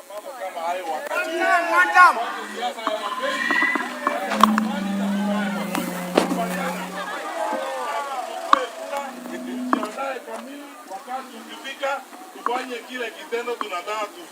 mambo kama hayo wakati wakati ukifika tufanye kile kitendo tunataka tu.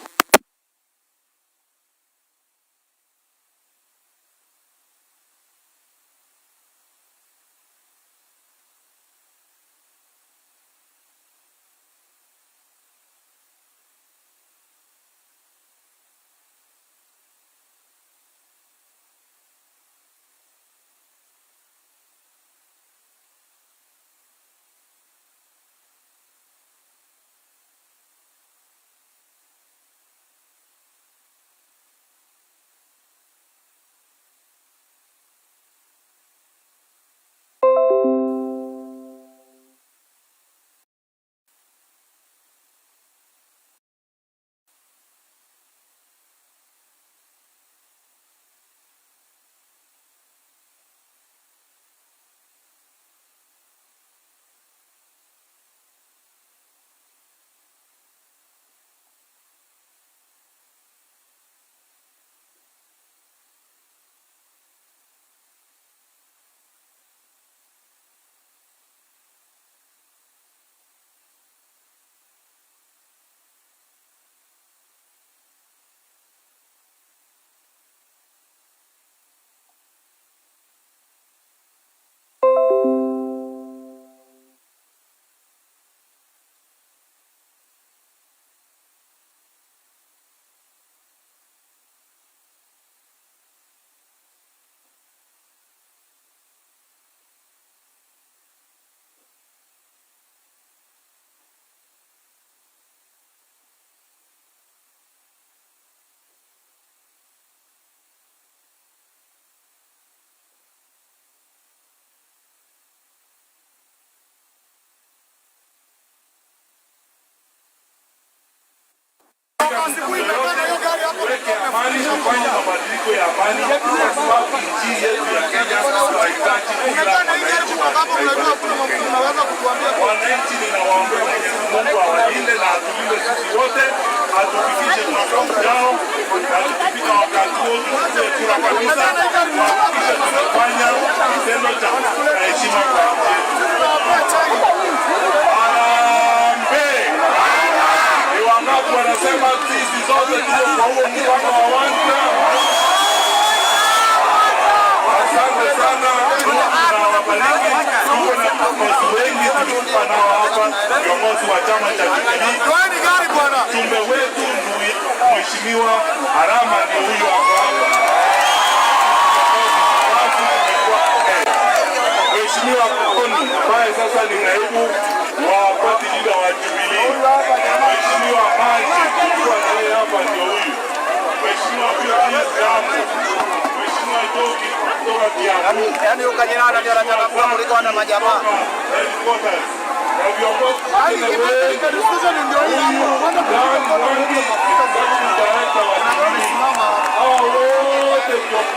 Weke amani na kufanya mabadiliko ya amani kwa sababu nchi yetu ya Kenya tunahitaji wananchi. Ninawaombea Mwenyezi Mungu awalinde na atulinde sisi wote, atufikishe mwaka ujao, na tukifika wakati huo tupige kura kabisa kuhakikisha tunafanya kitendo cha heshima kwa nchi yetu. Wanasema sisi zote tuko kwa huo mpango wa Wanja. Asante sana, tunawabariki. Tuko na viongozi wengi tulipana hapa, viongozi wa chama cha Jubilee. Mjumbe wetu Mheshimiwa Harama ni huyu hapa. Mheshimiwa Koni ambaye sasa ni naibu wa party leader wa Jubilee. Mheshimiwa Maji kwa naye hapa ndio huyu. Mheshimiwa Biamu. Mheshimiwa Jogi kutoka Kiambu. Yaani ukajinana ndio anataka kuliko na majamaa. Na viongozi